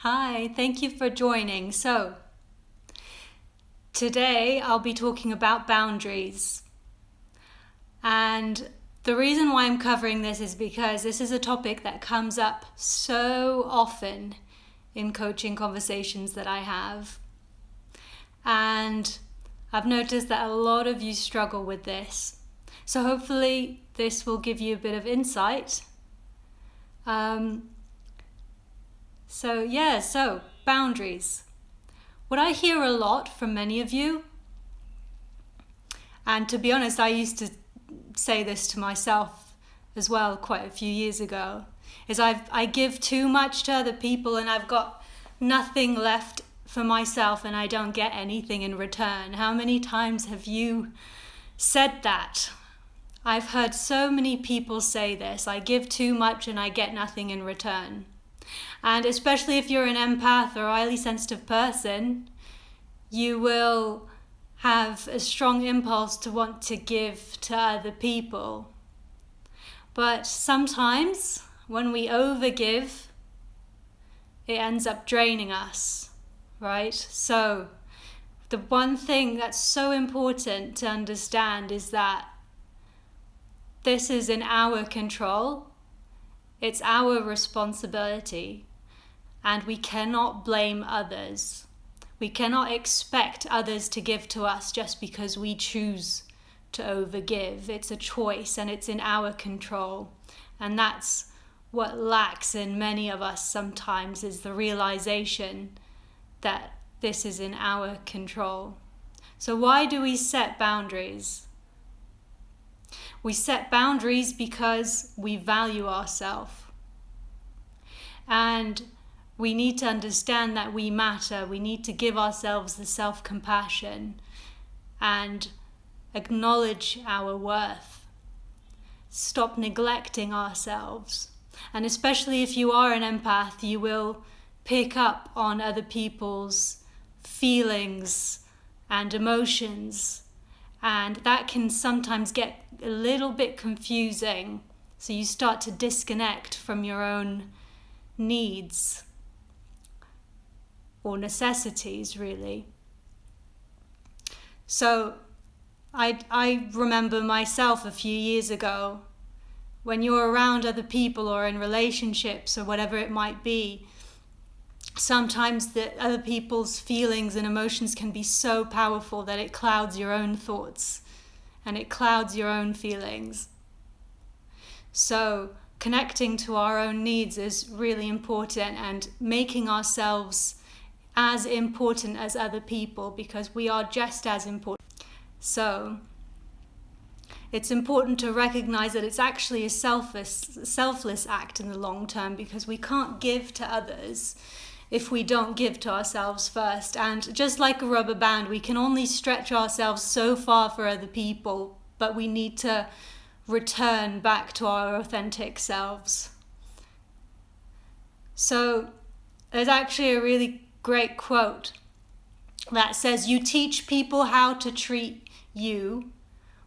Hi, thank you for joining. So, today I'll be talking about boundaries. And the reason why I'm covering this is because this is a topic that comes up so often in coaching conversations that I have. And I've noticed that a lot of you struggle with this. So hopefully this will give you a bit of insight. So boundaries. What I hear a lot from many of you, and to be honest, I used to say this to myself as well quite a few years ago, is I give too much to other people and I've got nothing left for myself and I don't get anything in return. How many times have you said that? I've heard so many people say this. I give too much and I get nothing in return. And especially if you're an empath or a highly sensitive person, you will have a strong impulse to want to give to other people. But sometimes when we overgive, it ends up draining us, right? So the one thing that's so important to understand is that this is in our control. It's our responsibility, and we cannot blame others. We cannot expect others to give to us just because we choose to overgive. It's a choice and it's in our control. And that's what lacks in many of us sometimes, is the realization that this is in our control. So why do we set boundaries? We set boundaries because we value ourselves. And we need to understand that we matter. We need to give ourselves the self-compassion and acknowledge our worth. Stop neglecting ourselves. And especially if you are an empath, you will pick up on other people's feelings and emotions. And that can sometimes get a little bit confusing. So you start to disconnect from your own needs or necessities, really. So I remember myself a few years ago, when you're around other people or in relationships or whatever it might be, sometimes the other people's feelings and emotions can be so powerful that it clouds your own thoughts and it clouds your own feelings. So connecting to our own needs is really important, and making ourselves as important as other people, because we are just as important. So it's important to recognize that it's actually a selfless act in the long term, because we can't give to others if we don't give to ourselves first. And just like a rubber band, we can only stretch ourselves so far for other people, but we need to return back to our authentic selves. So there's actually a really great quote that says, "You teach people how to treat you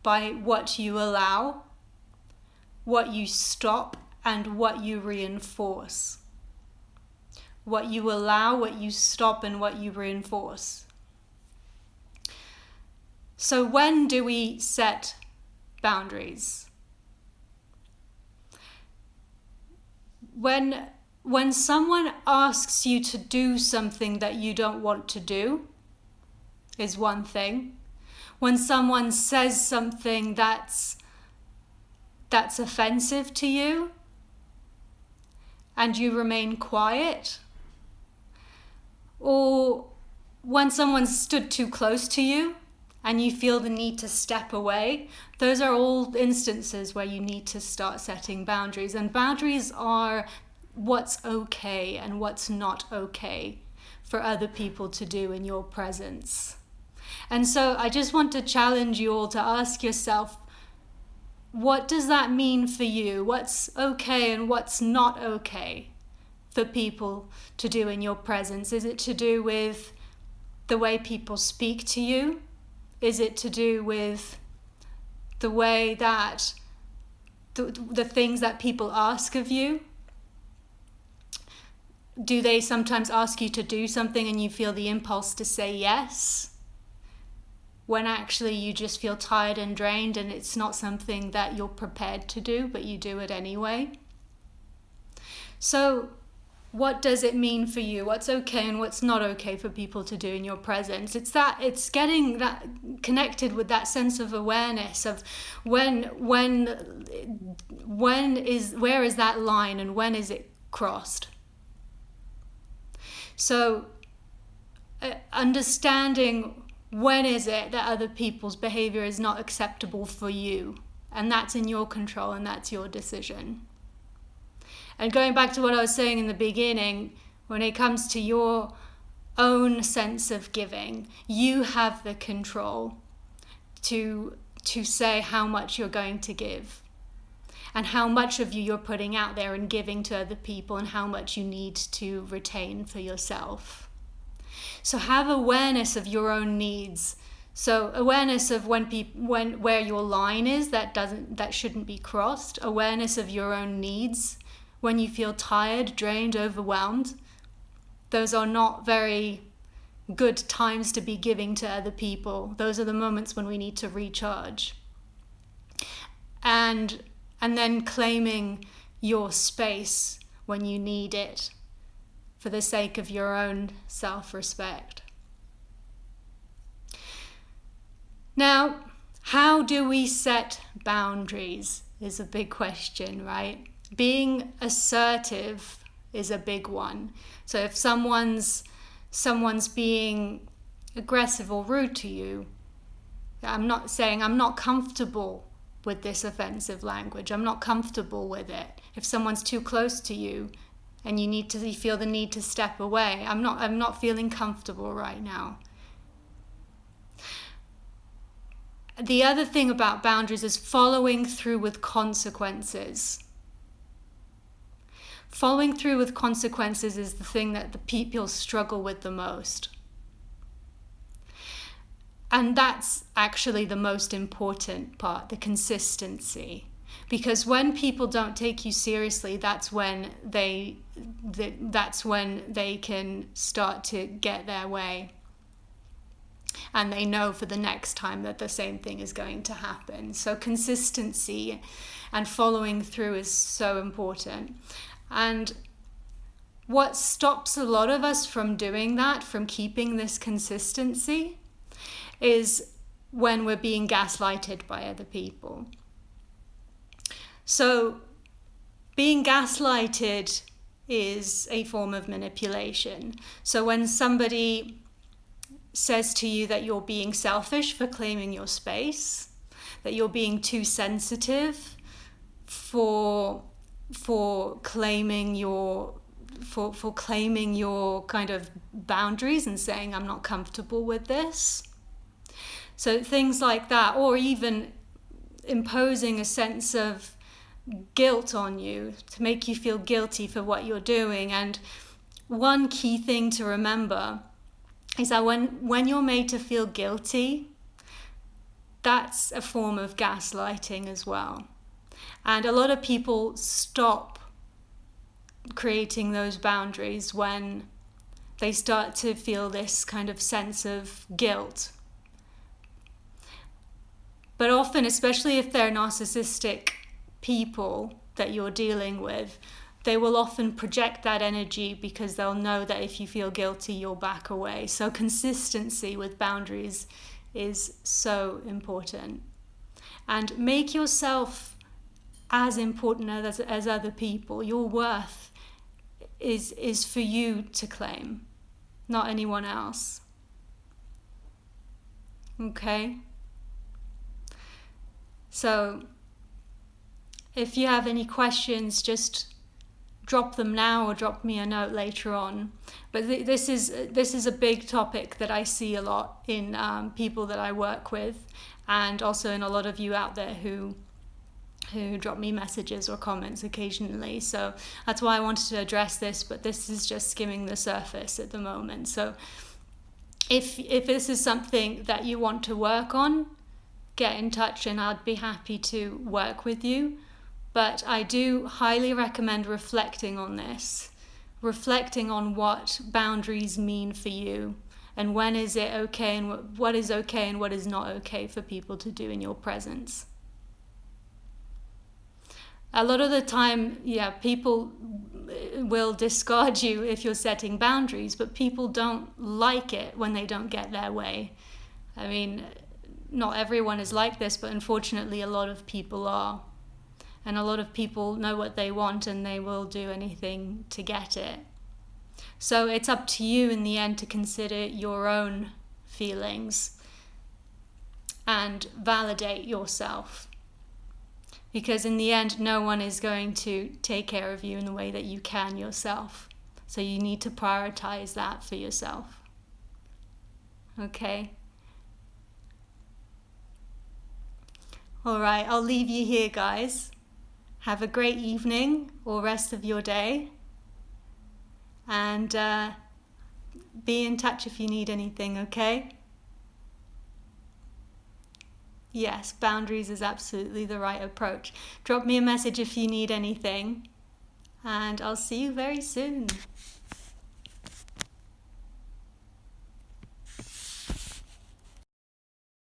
by what you allow, what you stop, and what you reinforce." What you allow, what you stop, and what you reinforce. So when do we set boundaries? When someone asks you to do something that you don't want to do is one thing. When someone says something that's offensive to you and you remain quiet, or when someone stood too close to you and you feel the need to step away, those are all instances where you need to start setting boundaries. And boundaries are what's okay and what's not okay for other people to do in your presence. And so I just want to challenge you all to ask yourself, what does that mean for you? What's okay and what's not okay for people to do in your presence? Is it to do with the way people speak to you? Is it to do with the way that the things that people ask of you? Do they sometimes ask you to do something and you feel the impulse to say yes, when actually you just feel tired and drained and it's not something that you're prepared to do, but you do it anyway? So what does it mean for you? What's okay and what's not okay for people to do in your presence? It's getting that connected with that sense of awareness of where is that line and when is it crossed? So understanding when is it that other people's behavior is not acceptable for you, and that's in your control and that's your decision. And going back to what I was saying in the beginning, when it comes to your own sense of giving, you have the control to say how much you're going to give and how much of you you're putting out there and giving to other people and how much you need to retain for yourself. So have awareness of your own needs. So awareness of where your line is that shouldn't be crossed. Awareness of your own needs. When you feel tired, drained, overwhelmed, those are not very good times to be giving to other people. Those are the moments when we need to recharge. And then claiming your space when you need it for the sake of your own self-respect. Now, how do we set boundaries is a big question, right? Being assertive is a big one. So if someone's being aggressive or rude to you, I'm not saying I'm not comfortable with this offensive language. I'm not comfortable with it. If someone's too close to you and you feel the need to step away, I'm not feeling comfortable right now. The other thing about boundaries is following through with consequences. Following through with consequences is the thing that the people struggle with the most. And that's actually the most important part, the consistency. Because when people don't take you seriously, that's when they can start to get their way. And they know for the next time that the same thing is going to happen. So consistency and following through is so important. And what stops a lot of us from doing that, from keeping this consistency, is when we're being gaslighted by other people. So being gaslighted is a form of manipulation. So when somebody says to you that you're being selfish for claiming your space, that you're being too sensitive for claiming your kind of boundaries and saying I'm not comfortable with this. So things like that, or even imposing a sense of guilt on you to make you feel guilty for what you're doing. And one key thing to remember is that when you're made to feel guilty, that's a form of gaslighting as well. And a lot of people stop creating those boundaries when they start to feel this kind of sense of guilt. But often, especially if they're narcissistic people that you're dealing with, they will often project that energy because they'll know that if you feel guilty, you'll back away. So consistency with boundaries is so important. And make yourself as important as other people. Your worth is for you to claim, not anyone else. Okay? So if you have any questions, just drop them now or drop me a note later on. But this is a big topic that I see a lot in people that I work with, and also in a lot of you out there who drop me messages or comments occasionally. So that's why I wanted to address this, but this is just skimming the surface at the moment. So if this is something that you want to work on, get in touch and I'd be happy to work with you. But I do highly recommend reflecting on this. reflecting on what boundaries mean for you, and when is it okay, and what is okay and what is not okay for people to do in your presence. A lot of the time, people will discard you if you're setting boundaries, but people don't like it when they don't get their way. I mean, not everyone is like this, but unfortunately a lot of people are. And a lot of people know what they want and they will do anything to get it. So it's up to you in the end to consider your own feelings and validate yourself. Because in the end, no one is going to take care of you in the way that you can yourself. So you need to prioritize that for yourself. Okay? All right, I'll leave you here, guys. Have a great evening or rest of your day. And be in touch if you need anything, okay? Yes, boundaries is absolutely the right approach. Drop me a message if you need anything, and I'll see you very soon.